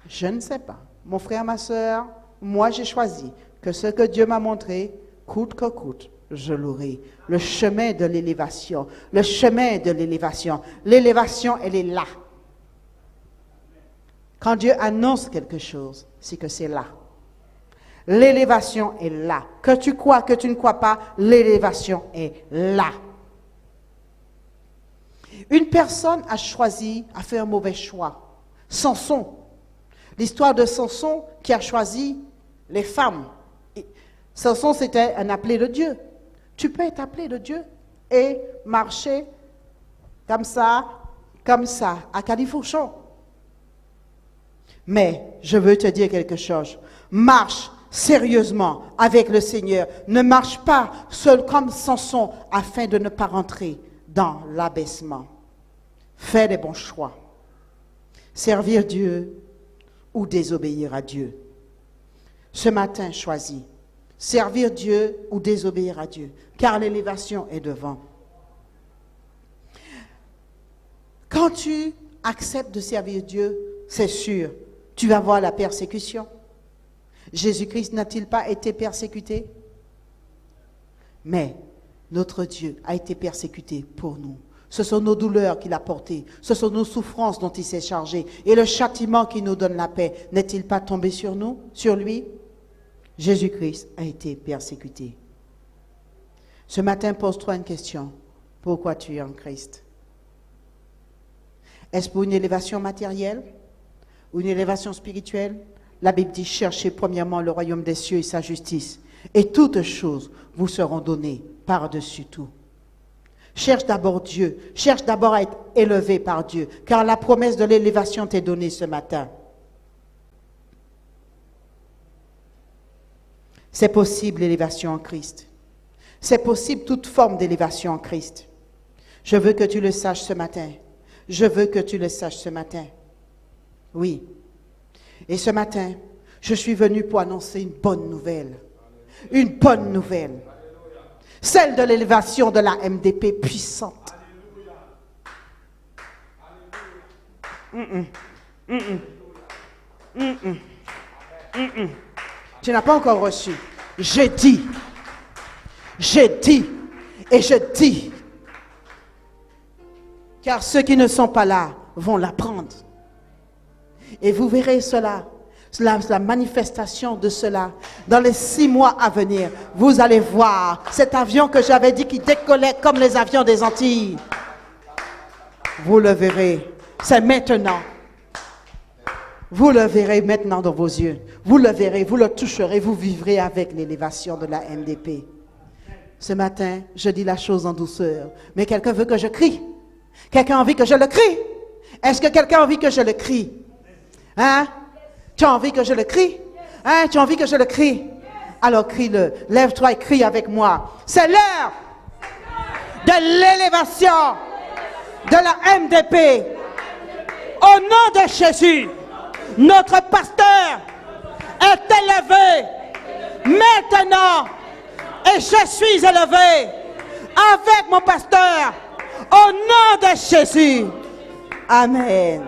S3: je ne sais pas. Mon frère, ma soeur, moi j'ai choisi que ce que Dieu m'a montré, coûte que coûte, je l'aurai. Le chemin de l'élévation, le chemin de l'élévation. L'élévation, elle est là. Quand Dieu annonce quelque chose, c'est que c'est là. L'élévation est là. Que tu crois, que tu ne crois pas, l'élévation est là. Une personne a choisi, a fait un mauvais choix. Samson. L'histoire de Samson qui a choisi les femmes. Samson, c'était un appelé de Dieu. Tu peux être appelé de Dieu et marcher comme ça, à califourchon. Mais je veux te dire quelque chose. Marche sérieusement avec le Seigneur. Ne marche pas seul comme Samson afin de ne pas rentrer dans l'abaissement. Fais les bons choix. Servir Dieu ou désobéir à Dieu. Ce matin, choisis servir Dieu ou désobéir à Dieu, car l'élévation est devant. Quand tu acceptes de servir Dieu, c'est sûr, tu vas voir la persécution. Jésus-Christ n'a-t-il pas été persécuté? Mais notre Dieu a été persécuté pour nous. Ce sont nos douleurs qu'il a portées, ce sont nos souffrances dont il s'est chargé. Et le châtiment qui nous donne la paix, n'est-il pas tombé sur nous, sur lui? Jésus-Christ a été persécuté. Ce matin, pose-toi une question. Pourquoi tu es en Christ? Est-ce pour une élévation matérielle ou une élévation spirituelle? La Bible dit, cherchez premièrement le royaume des cieux et sa justice, et toutes choses vous seront données par-dessus tout. Cherche d'abord Dieu, cherche d'abord à être élevé par Dieu, car la promesse de l'élévation t'est donnée ce matin. C'est possible l'élévation en Christ. C'est possible toute forme d'élévation en Christ. Je veux que tu le saches ce matin. Je veux que tu le saches ce matin. Oui. Et ce matin, je suis venu pour annoncer une bonne nouvelle. Une bonne nouvelle. Celle de l'élévation de la MDP puissante. Tu n'as pas encore reçu. J'ai dit et je dis. Car ceux qui ne sont pas là vont l'apprendre. Et vous verrez cela, la manifestation de cela, dans les 6 mois à venir. Vous allez voir cet avion que j'avais dit qui décollait comme les avions des Antilles. Vous le verrez, c'est maintenant. Vous le verrez maintenant dans vos yeux. Vous le verrez, vous le toucherez, vous vivrez avec l'élévation de la MDP. Ce matin, je dis la chose en douceur. Mais quelqu'un veut que je crie? Quelqu'un a envie que je le crie? Est-ce que quelqu'un a envie que je le crie? Hein? Tu as envie que je le crie? Hein? Tu as envie que je le crie? Alors crie-le. Lève-toi et crie avec moi. C'est l'heure de l'élévation de la MDP. Au nom de Jésus, notre pasteur est élevé maintenant. Et je suis élevé avec mon pasteur. Au nom de Jésus. Amen.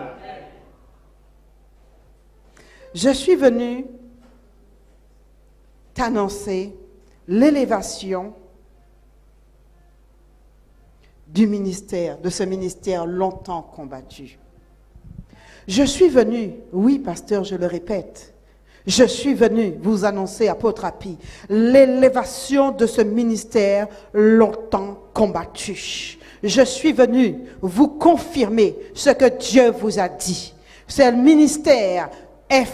S3: Je suis venu t'annoncer l'élévation du ministère, de ce ministère longtemps combattu. Je suis venu, oui pasteur, je le répète, je suis venu vous annoncer, apôtre Happy, l'élévation de ce ministère longtemps combattu. Je suis venu vous confirmer ce que Dieu vous a dit. C'est le ministère,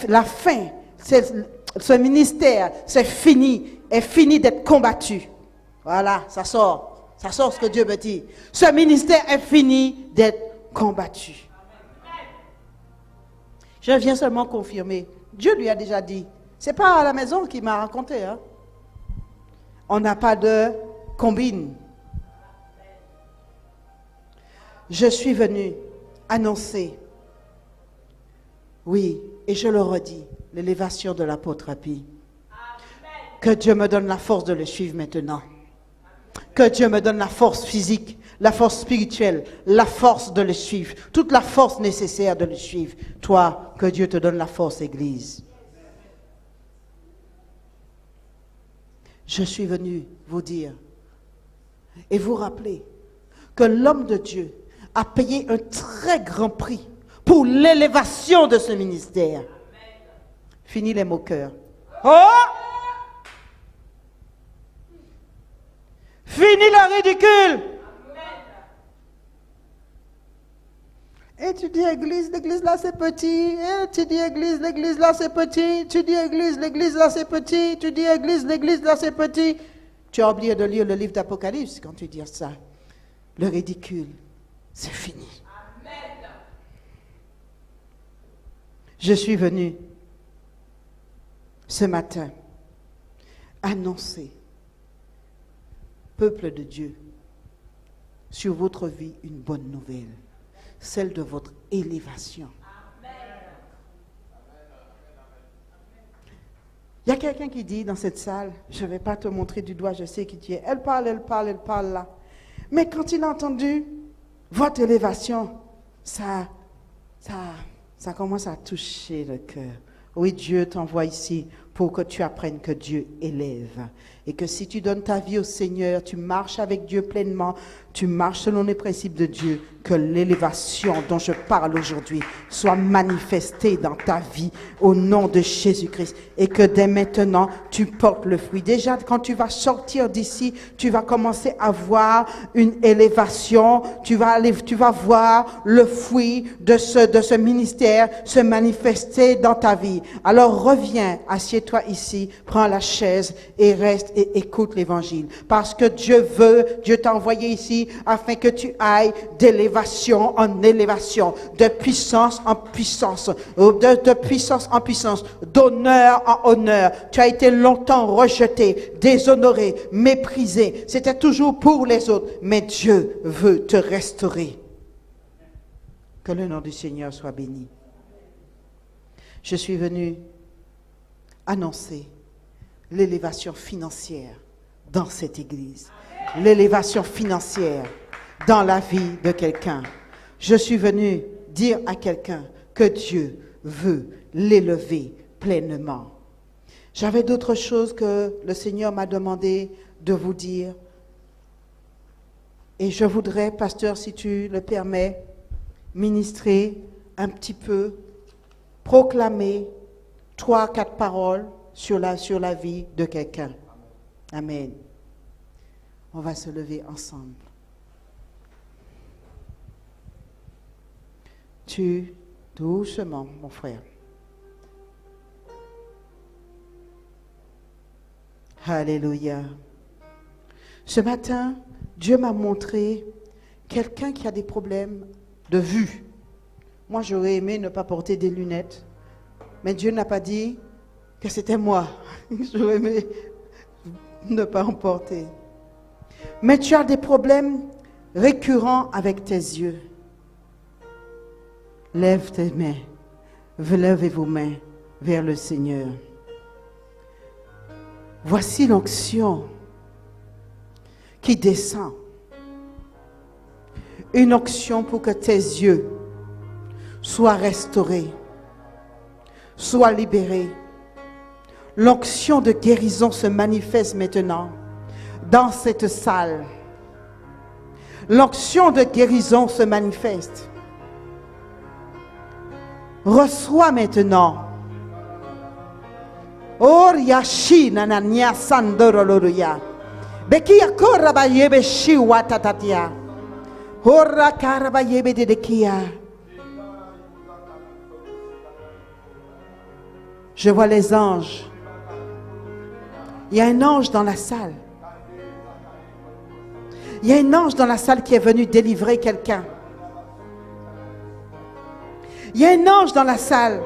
S3: la fin, ce ministère, c'est fini, est fini d'être combattu. Voilà, ça sort ce que Dieu me dit. Ce ministère est fini d'être combattu. Je viens seulement confirmer. Dieu lui a déjà dit. C'est pas à la maison qu'il m'a raconté. Hein? On n'a pas de combine. Je suis venu annoncer, oui, et je le redis, l'élévation de l'apôtre Happy. Que Dieu me donne la force de le suivre maintenant. Que Dieu me donne la force physique, la force spirituelle, la force de le suivre, toute la force nécessaire de le suivre. Toi, que Dieu te donne la force, Église. Je suis venu vous dire et vous rappeler que l'homme de Dieu a payé un très grand prix pour l'élévation de ce ministère. Fini les moqueurs. Oh! Fini le ridicule. Et tu dis église, l'église là c'est petit. Et tu dis église, l'église là c'est petit. Tu dis église, l'église là c'est petit. Tu dis église, l'église là c'est petit. Tu as oublié de lire le livre d'Apocalypse quand tu dis ça. Le ridicule, c'est fini. Amen. Je suis venu ce matin annoncer, peuple de Dieu, sur votre vie une bonne nouvelle, celle de votre élévation. Amen. Il y a quelqu'un qui dit dans cette salle, je ne vais pas te montrer du doigt, je sais qui tu es. Elle parle là. Mais quand il a entendu votre élévation, ça commence à toucher le cœur. Oui, Dieu t'envoie ici pour que tu apprennes que Dieu élève. Et que si tu donnes ta vie au Seigneur, tu marches avec Dieu pleinement, tu marches selon les principes de Dieu, que l'élévation dont je parle aujourd'hui soit manifestée dans ta vie au nom de Jésus-Christ. Et que dès maintenant, tu portes le fruit. Déjà, quand tu vas sortir d'ici, tu vas commencer à voir une élévation. Tu vas voir le fruit de ce ministère se manifester dans ta vie. Alors reviens, assieds-toi ici, prends la chaise et reste et écoute l'évangile. Parce que Dieu t'a envoyé ici afin que tu ailles d'élévation en élévation, de puissance en puissance, de puissance en puissance, d'honneur en honneur. Tu as été longtemps rejeté, déshonoré, méprisé. C'était toujours pour les autres, mais Dieu veut te restaurer. Que le nom du Seigneur soit béni. Je suis venu annoncer l'élévation financière dans cette église. L'élévation financière dans la vie de quelqu'un. Je suis venu dire à quelqu'un que Dieu veut l'élever pleinement. J'avais d'autres choses que le Seigneur m'a demandé de vous dire. Et je voudrais, pasteur, si tu le permets, ministrer un petit peu, proclamer 3-4 paroles sur la vie de quelqu'un. Amen. On va se lever ensemble. Doucement, mon frère. Alléluia. Ce matin, Dieu m'a montré quelqu'un qui a des problèmes de vue. Moi, j'aurais aimé ne pas porter des lunettes, mais Dieu n'a pas dit que c'était moi. J'aurais aimé ne pas en porter. Mais tu as des problèmes récurrents avec tes yeux. Lève tes mains, levez vos mains vers le Seigneur. Voici l'onction qui descend. Une onction pour que tes yeux soient restaurés, soient libérés. L'onction de guérison se manifeste maintenant dans cette salle. L'onction de guérison se manifeste. Reçois maintenant. Oriashi nanania sandoroloria. Bekia korabayebe shiwa tatatia. Ora karabayebe dedekia. Je vois les anges. Il y a un ange dans la salle. Il y a un ange dans la salle qui est venu délivrer quelqu'un. Il y a un ange dans la salle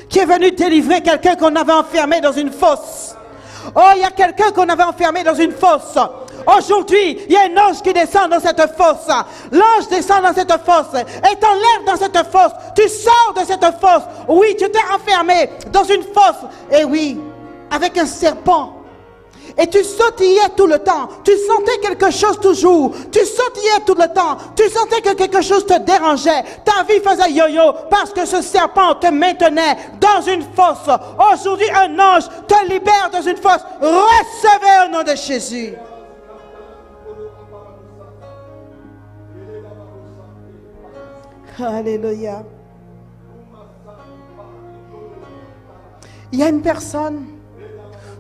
S3: qui est venu délivrer quelqu'un qu'on avait enfermé dans une fosse. Oh, il y a quelqu'un qu'on avait enfermé dans une fosse. Aujourd'hui, il y a un ange qui descend dans cette fosse. L'ange descend dans cette fosse et t'enlève dans cette fosse. Tu sors de cette fosse. Oui, tu t'es enfermé dans une fosse. Et oui, avec un serpent. Et tu sautillais tout le temps. Tu sentais quelque chose toujours. Tu sautillais tout le temps. Tu sentais que quelque chose te dérangeait. Ta vie faisait yo-yo parce que ce serpent te maintenait dans une fosse. Aujourd'hui, un ange te libère dans une fosse. Recevez au nom de Jésus. Alléluia. Il y a une personne,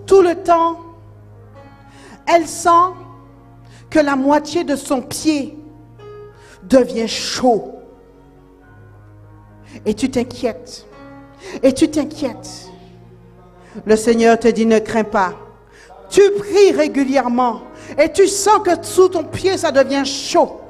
S3: tout le temps, elle sent que la moitié de son pied devient chaud. Et tu t'inquiètes. Et tu t'inquiètes. Le Seigneur te dit, ne crains pas. Tu pries régulièrement et tu sens que sous ton pied, ça devient chaud.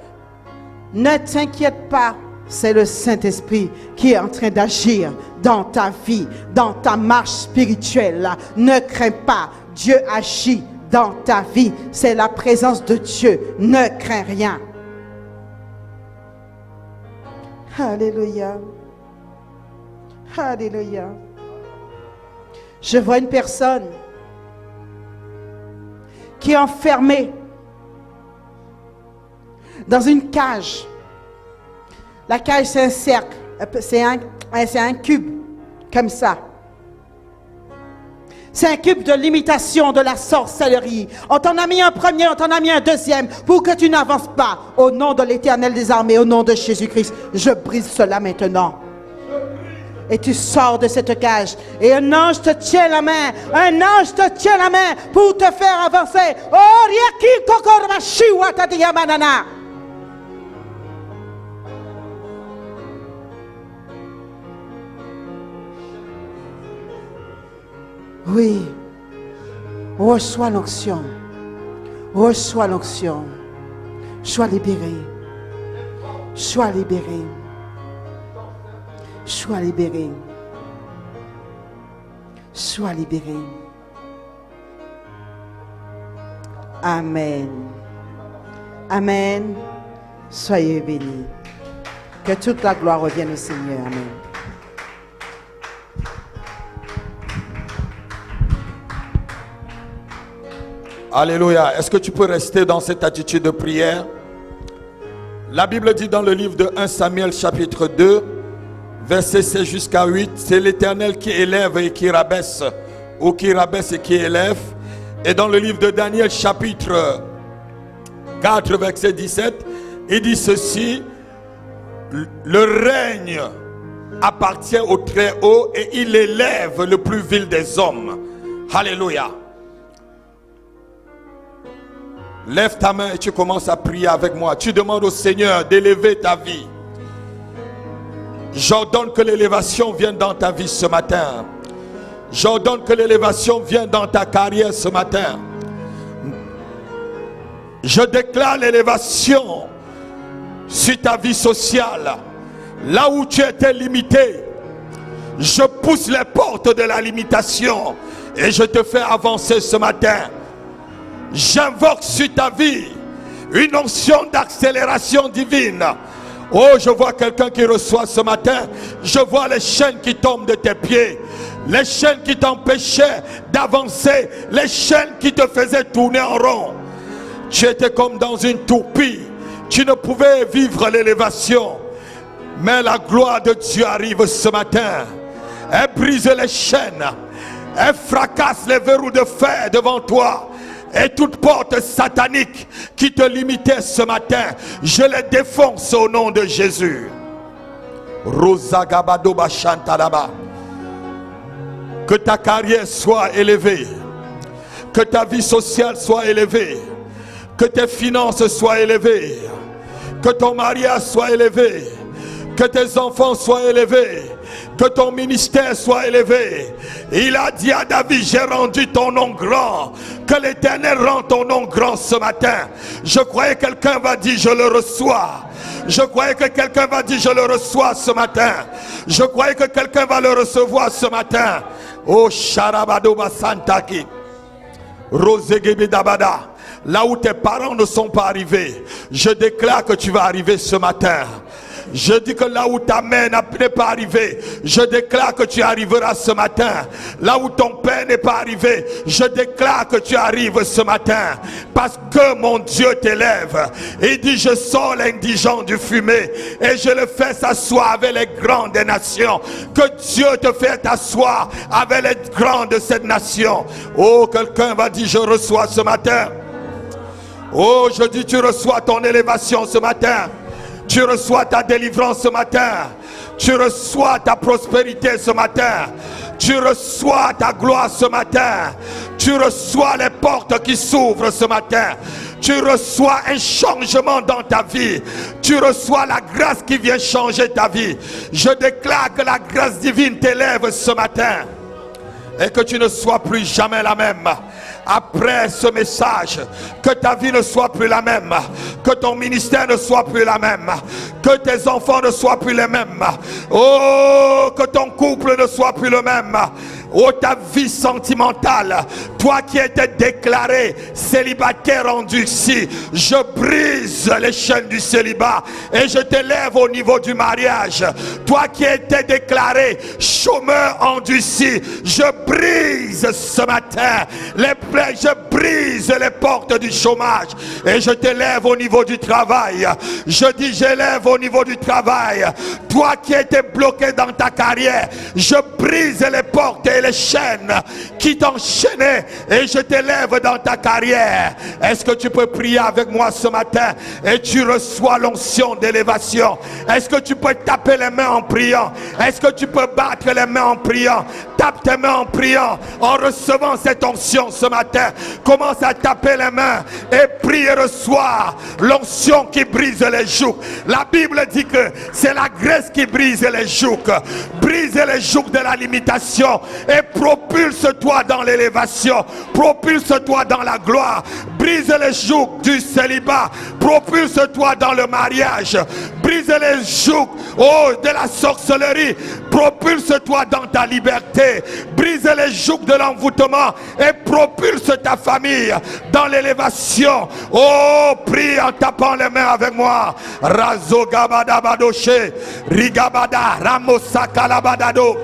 S3: Ne t'inquiète pas. C'est le Saint-Esprit qui est en train d'agir dans ta vie, dans ta marche spirituelle. Ne crains pas. Dieu agit dans ta vie. C'est la présence de Dieu. Ne crains rien. Alléluia. Alléluia. Je vois une personne qui est enfermée dans une cage. La cage, c'est un cercle, c'est un cube, comme ça. C'est un cube de limitation de la sorcellerie. On t'en a mis un premier, on t'en a mis un deuxième, pour que tu n'avances pas. Au nom de l'Éternel des armées, au nom de Jésus-Christ, je brise cela maintenant. Et tu sors de cette cage. Et un ange te tient la main. Un ange te tient la main pour te faire avancer. Oh, riaki kokormashi watadiyamanana. Oui. Reçois l'onction. Reçois l'onction. Sois libéré. Sois libéré. Sois libéré. Sois libéré. Amen. Amen. Soyez bénis. Que toute la gloire revienne au Seigneur. Amen.
S1: Alléluia. Est-ce que tu peux rester dans cette attitude de prière? La Bible dit dans le livre de 1 Samuel chapitre 2, verset 16 jusqu'à 8, c'est l'Éternel qui élève et qui rabaisse, ou qui rabaisse et qui élève. Et dans le livre de Daniel chapitre 4, verset 17, il dit ceci: le règne appartient au Très-Haut et il élève le plus vil des hommes. Alléluia. Lève ta main et tu commences à prier avec moi. Tu demandes au Seigneur d'élever ta vie. J'ordonne que l'élévation vienne dans ta vie ce matin. J'ordonne que l'élévation vienne dans ta carrière ce matin. Je déclare l'élévation sur ta vie sociale. Là où tu étais limité, je pousse les portes de la limitation et je te fais avancer ce matin. J'invoque sur ta vie une onction d'accélération divine. Oh, je vois quelqu'un qui reçoit ce matin. Je vois les chaînes qui tombent de tes pieds. Les chaînes qui t'empêchaient d'avancer. Les chaînes qui te faisaient tourner en rond. Tu étais comme dans une tourpie. Tu ne pouvais vivre l'élévation. Mais la gloire de Dieu arrive ce matin. Elle brise les chaînes. Elle fracasse les verrous de fer devant toi. Et toute porte satanique qui te limitait ce matin, je les défonce au nom de Jésus. Que ta carrière soit élevée. Que ta vie sociale soit élevée. Que tes finances soient élevées. Que ton mariage soit élevé. Que tes enfants soient élevés. Que ton ministère soit élevé. Il a dit à David: j'ai rendu ton nom grand. Que l'Éternel rend ton nom grand ce matin. Je croyais que quelqu'un va dire: je le reçois. Je croyais que quelqu'un va dire: je le reçois ce matin. Je croyais que quelqu'un va le recevoir ce matin. Oh Sharabado Basantaki Rosegebedabada. Là où tes parents ne sont pas arrivés, je déclare que tu vas arriver ce matin. Je dis que là où ta mère n'est pas arrivée, je déclare que tu arriveras ce matin. Là où ton père n'est pas arrivé, je déclare que tu arrives ce matin. Parce que mon Dieu t'élève. Il dit: je sors l'indigent du fumier et je le fais s'asseoir avec les grands des nations. Que Dieu te fait asseoir avec les grands de cette nation. Oh, quelqu'un va dire: je reçois ce matin. Oh, je dis: tu reçois ton élévation ce matin. Tu reçois ta délivrance ce matin. Tu reçois ta prospérité ce matin. Tu reçois ta gloire ce matin. Tu reçois les portes qui s'ouvrent ce matin. Tu reçois un changement dans ta vie. Tu reçois la grâce qui vient changer ta vie. Je déclare que la grâce divine t'élève ce matin. Et que tu ne sois plus jamais la même. Après ce message, que ta vie ne soit plus la même, que ton ministère ne soit plus la même, que tes enfants ne soient plus les mêmes, oh, que ton couple ne soit plus le même. Oh, ta vie sentimentale, toi qui étais déclaré célibataire endurci, je brise les chaînes du célibat et je t'élève au niveau du mariage. Toi qui étais déclaré chômeur endurci, je brise ce matin je brise les portes du chômage et je t'élève au niveau du travail. Je dis j'élève au niveau du travail. Toi qui étais bloqué dans ta carrière, je brise les portes et les chaînes qui t'enchaînaient et je t'élève dans ta carrière. Est-ce que tu peux prier avec moi ce matin et tu reçois l'onction d'élévation? Est-ce que tu peux taper les mains en priant? Est-ce que tu peux battre les mains en priant? Tape tes mains en priant, en recevant cette onction ce matin. Commence à taper les mains et prie et reçois l'onction qui brise les jougs. La Bible dit que c'est la graisse qui brise les jougs. Brise les jougs de la limitation et propulse-toi dans l'élévation. Propulse-toi dans la gloire. Brise les jougs du célibat. Propulse-toi dans le mariage. Brise les jougs de la sorcellerie. Propulse-toi dans ta liberté. Brise les jougs de l'envoûtement et propulse ta famille dans l'élévation. Oh, prie en tapant les mains avec moi. Razo gabada badoshe, rigabada ramosakalabadado.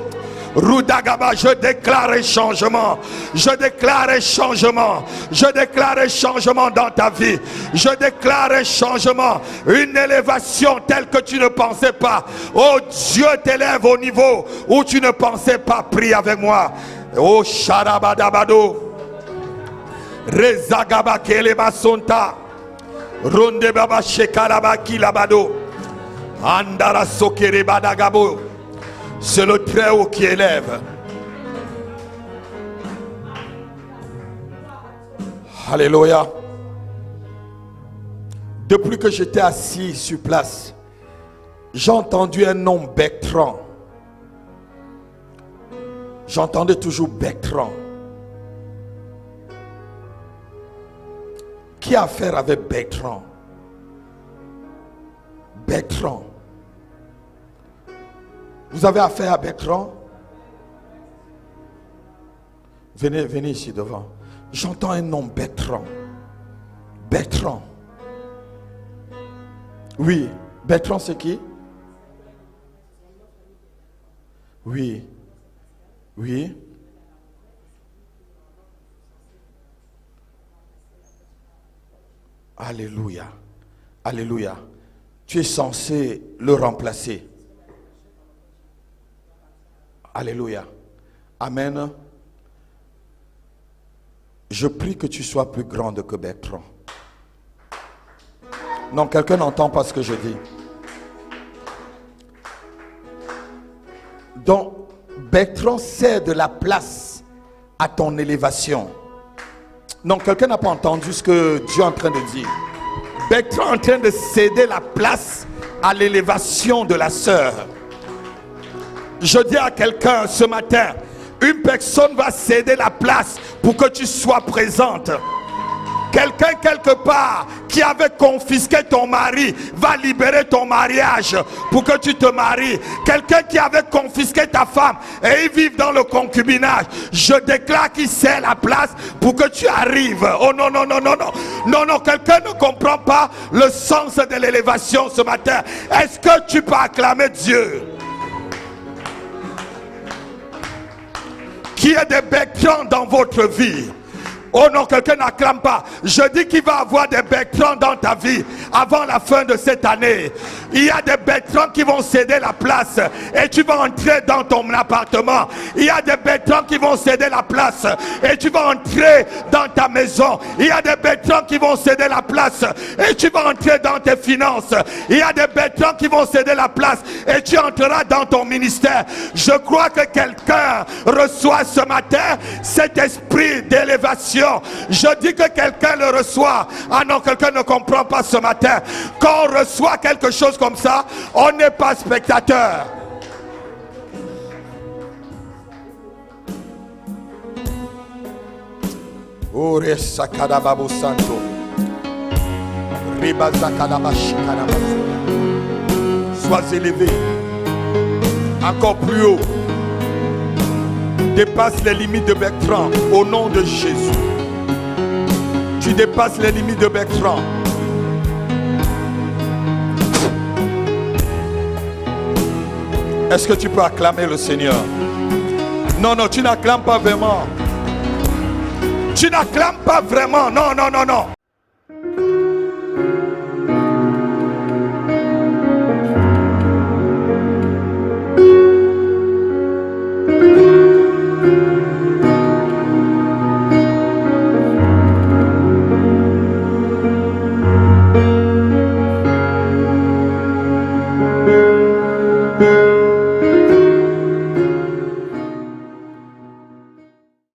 S1: Rudagaba, je déclare un changement. Je déclare un changement. Je déclare un changement dans ta vie. Je déclare un changement. Une élévation telle que tu ne pensais pas. Oh, Dieu t'élève au niveau où tu ne pensais pas. Prie avec moi. Oh, Sharabadabado. Rezagaba keleba sonta. Ronde baba shekalaba kilabado. Andara sokere badagabo. C'est le Très-Haut qui élève. Alléluia. Depuis que j'étais assis sur place, j'ai entendu un nom Bertrand. J'entendais toujours Bertrand. Qui a affaire avec Bertrand? Bertrand. Vous avez affaire à Bertrand? Venez ici devant. J'entends un nom Bertrand. Bertrand. Oui. Bertrand c'est qui? Oui. Oui. Alléluia. Alléluia. Tu es censé le remplacer. Alléluia. Amen. Je prie que tu sois plus grande que Bertrand. Non, quelqu'un n'entend pas ce que je dis. Donc, Bertrand cède la place à ton élévation. Non, quelqu'un n'a pas entendu ce que Dieu est en train de dire. Bertrand est en train de céder la place à l'élévation de la sœur. Je dis à quelqu'un ce matin, une personne va céder la place pour que tu sois présente. Quelqu'un quelque part qui avait confisqué ton mari va libérer ton mariage pour que tu te maries. Quelqu'un qui avait confisqué ta femme et ils vivent dans le concubinage, je déclare qu'il cède la place pour que tu arrives. Oh non, non, non, non, non. Non, non, quelqu'un ne comprend pas le sens de l'élévation ce matin. Est-ce que tu peux acclamer Dieu? Qui est des Bertrands dans votre vie? Oh non, quelqu'un n'acclame pas. Je dis qu'il va y avoir des Bertrands dans ta vie avant la fin de cette année. Il y a des Bertrands qui vont céder la place et tu vas entrer dans ton appartement. Il y a des Bertrands qui vont céder la place et tu vas entrer dans ta maison. Il y a des Bertrands qui vont céder la place et tu vas entrer dans tes finances. Il y a des Bertrands qui vont céder la place et tu entreras dans ton ministère. Je crois que quelqu'un reçoit ce matin cet esprit d'élévation. Je dis que quelqu'un le reçoit. Ah non, quelqu'un ne comprend pas ce matin. Quand on reçoit quelque chose comme ça, on n'est pas spectateur. Sois élevé encore plus haut. dépasses les limites de Bertrand au nom de Jésus. Tu dépasses les limites de Bertrand. Est-ce que tu peux acclamer le Seigneur? Non, non, tu n'acclames pas vraiment. Tu n'acclames pas vraiment. Non, non, non, non.